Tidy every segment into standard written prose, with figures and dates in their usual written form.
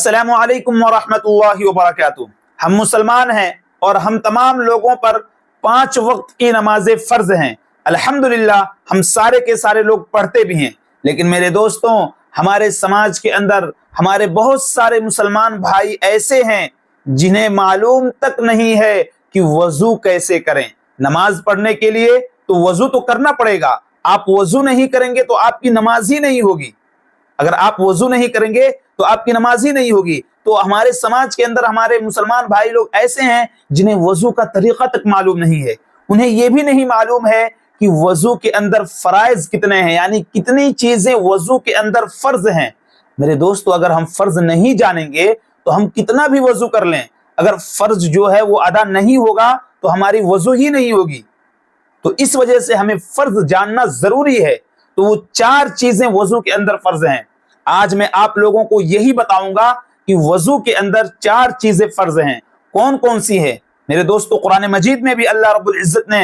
अस्सलामु अलैकुम वरहमतुल्लाहि वबरकातुहू। हम मुसलमान हैं और हम तमाम लोगों पर 5 वक्त की नमाजें फर्ज हैं। अल्हम्दुलिल्लाह हम सारे के सारे लोग पढ़ते भी हैं, लेकिन मेरे दोस्तों हमारे समाज के अंदर हमारे बहुत सारे मुसलमान भाई ऐसे हैं जिन्हें मालूम तक नहीं है कि वजू कैसे करें। नमाज पढ़ने के लिए तो वजू तो करना पड़ेगा, आप वजू नहीं करेंगे तो आपकी नमाज ही नहीं होगी। अगर आप वजू नहीं करेंगे तो आपकी नमाज ही नहीं होगी। तो हमारे समाज के अंदर हमारे मुसलमान भाई लोग ऐसे हैं जिन्हें वजू का तरीका तक मालूम नहीं है। उन्हें यह भी नहीं मालूम है कि वजू के अंदर फराइज कितने हैं, यानी कितनी चीजें वजू के अंदर फर्ज हैं। मेरे दोस्तों अगर हम फर्ज नहीं जानेंगे तो हम कितना भी वजू कर लें, अगर फर्ज जो है वो अदा नहीं होगा तो हमारी वजू ही नहीं होगी। तो इस वजह से हमें फर्ज जानना जरूरी है। तो वो 4 चीजें वजू के अंदर फर्ज हैं। आज मैं आप लोगों को यही बताऊंगा कि वजू के अंदर 4 चीजें फर्ज हैं। कौन कौन सी है मेरे दोस्तों? कुरान मजीद में भी अल्लाह रब्बुल इज्जत ने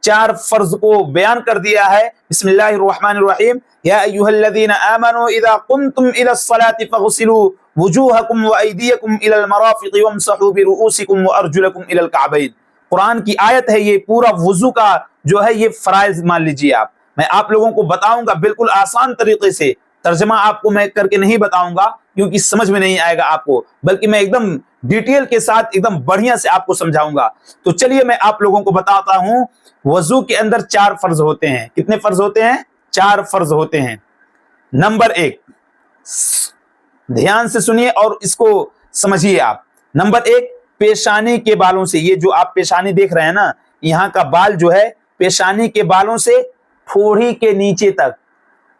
4 फर्ज को बयान कर दिया है। बिस्मिल्लाहिर्रहमानिर्रहीम, या अय्युहल्लज़ीना आमनू इज़ा कुमतुम इलस्सलाति फग़सिलू वुजूहकुम व अयदियकुम इलल मराफ़िक़ि वम्सहू बिरुऊसिकुम व अर्जुलकुम इलल कअबैन। कुरान की आयत है ये। पूरा वजू का जो है ये फराइज मान लीजिए आप। मैं आप लोगों को बताऊंगा बिल्कुल आसान तरीके से। तर्जमा आपको मैं करके नहीं बताऊंगा क्योंकि समझ में नहीं आएगा आपको, बल्कि मैं एकदम डिटेल के साथ एकदम बढ़िया से आपको समझाऊंगा। तो चलिए मैं आप लोगों को बताता हूं। वजू के अंदर 4 फर्ज होते हैं। कितने फर्ज होते हैं? 4 फर्ज होते हैं। नंबर 1, ध्यान से सुनिए और इसको समझिए आप। नंबर 1, पेशानी के बालों से। ये जो आप पेशानी देख रहे हैं ना, यहाँ का बाल जो है पेशानी के बालों से ठोड़ी के नीचे तक,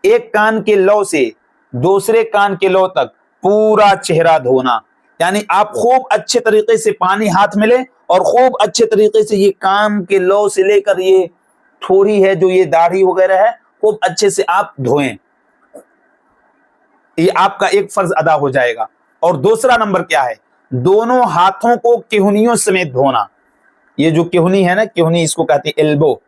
एक कान के लौ से दूसरे कान के लौ तक पूरा चेहरा धोना। यानी आप खूब अच्छे तरीके से पानी हाथ में लें और खूब अच्छे तरीके से ये कान के लौ से लेकर ये ठोड़ी है जो ये दाढ़ी वगैरह है खूब अच्छे से आप धोएं। ये आपका एक फर्ज अदा हो जाएगा। और दूसरा नंबर क्या है? दोनों हाथों को केहूनियों समेत धोना। ये जो केहूनी है ना, केहूनी इसको कहते हैं एल्बो,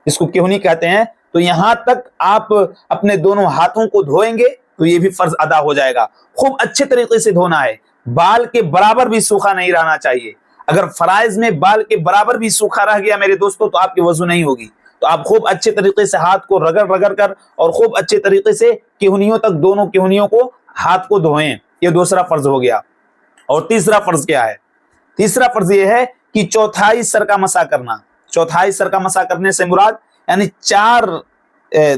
इसको केहूनी कहते हैं। तो यहां तक आप अपने दोनों हाथों को धोएंगे तो ये भी फर्ज अदा हो जाएगा। खूब अच्छे तरीके से धोना है। बाल के बराबर भी सूखा नहीं रहना चाहिए। अगर फराइज में बाल के बराबर भी सूखा रह गया मेरे दोस्तों तो आपकी वजू नहीं होगी। तो आप खूब अच्छे तरीके से हाथ को रगड़ रगड़ कर और खूब अच्छे तरीके से केहूनियों तक, दोनों केहूनियों को हाथ को धोएं। ये दूसरा फर्ज हो गया। और तीसरा फर्ज क्या है? तीसरा फर्ज ये है कि चौथाई सर का मसा करना। चौथाई सर का मसा करने से मुराद यानी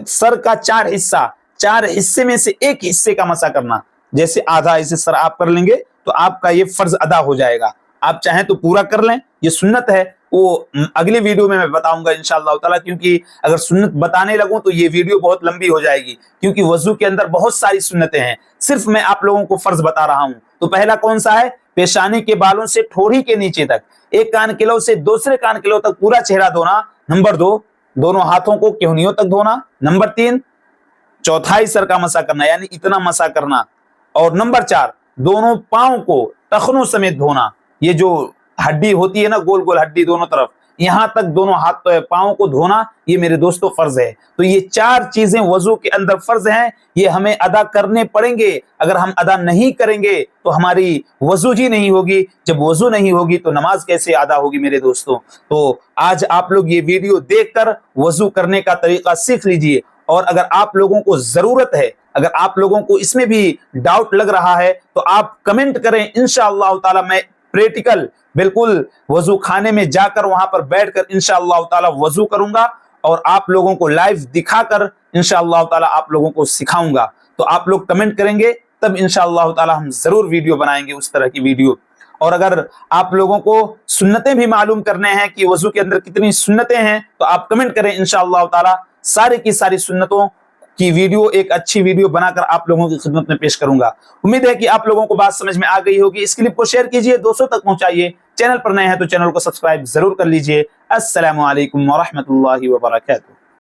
सर का 4 हिस्सा, 4 हिस्से में से एक हिस्से का मसा करना। जैसे आधा ऐसे सर आप कर लेंगे तो आपका ये फर्ज अदा हो जाएगा। आप चाहें तो पूरा कर लें, ये सुन्नत है। वो अगले वीडियो में मैं बताऊंगा इंशाअल्लाह ताला, क्योंकि अगर सुन्नत बताने लगूं तो ये वीडियो बहुत लंबी हो जाएगी, क्योंकि वजू के अंदर बहुत सारी सुन्नतें हैं। सिर्फ मैं आप लोगों को फर्ज बता रहा हूं। तो पहला कौन सा है? पेशानी के बालों से ठोड़ी के नीचे तक, एक कान के लौ से दूसरे कान के लौ तक पूरा चेहरा धोना। नंबर 2, दोनों हाथों को केहूनियों तक धोना। नंबर 3, चौथाई सर का मसा करना, यानी इतना मसा करना। और नंबर 4, दोनों पांव को टखनों समेत धोना। ये जो हड्डी होती है ना, गोल गोल हड्डी दोनों तरफ, यहां तक दोनों हाथ पांव को धोना, ये मेरे दोस्तों फर्ज है। तो ये 4 चीजें वजू के अंदर फर्ज हैं। ये हमें अदा करने पड़ेंगे। अगर हम अदा नहीं करेंगे तो हमारी वजू ही नहीं होगी। जब वजू नहीं होगी तो नमाज कैसे अदा होगी मेरे दोस्तों? तो आज आप लोग ये वीडियो देखकर वजू करने का तरीका सीख लीजिए। और अगर आप लोगों को जरूरत है, अगर आप लोगों को इसमें भी डाउट लग रहा है तो आप कमेंट करें। इंशाअल्लाह ताला मैं प्रैक्टिकल बिल्कुल वजू खाने में जाकर वहां पर बैठकर इंशाअल्लाह ताला वजू करूंगा और आप लोगों को लाइव दिखाकर इंशाअल्लाह ताला आप लोगों को सिखाऊंगा। तो आप लोग कमेंट करेंगे तब इंशाअल्लाह ताला हम जरूर वीडियो बनाएंगे, उस तरह की वीडियो। और अगर आप लोगों को सुन्नतें भी मालूम करने हैं कि वजू के अंदर कितनी सुन्नतें हैं तो आप कमेंट करें। इंशाअल्लाह ताला सारी की सारी सुन्नतों की वीडियो, एक अच्छी वीडियो बनाकर आप लोगों की खिदमत में पेश करूंगा। उम्मीद है कि आप लोगों को बात समझ में आ गई होगी। इस क्लिप को शेयर कीजिए, दोस्तों तक पहुंचाइए। चैनल पर नए हैं तो चैनल को सब्सक्राइब जरूर कर लीजिए। अस्सलामु अलैकुम वरहमतुल्लाहि वबरकातुहू।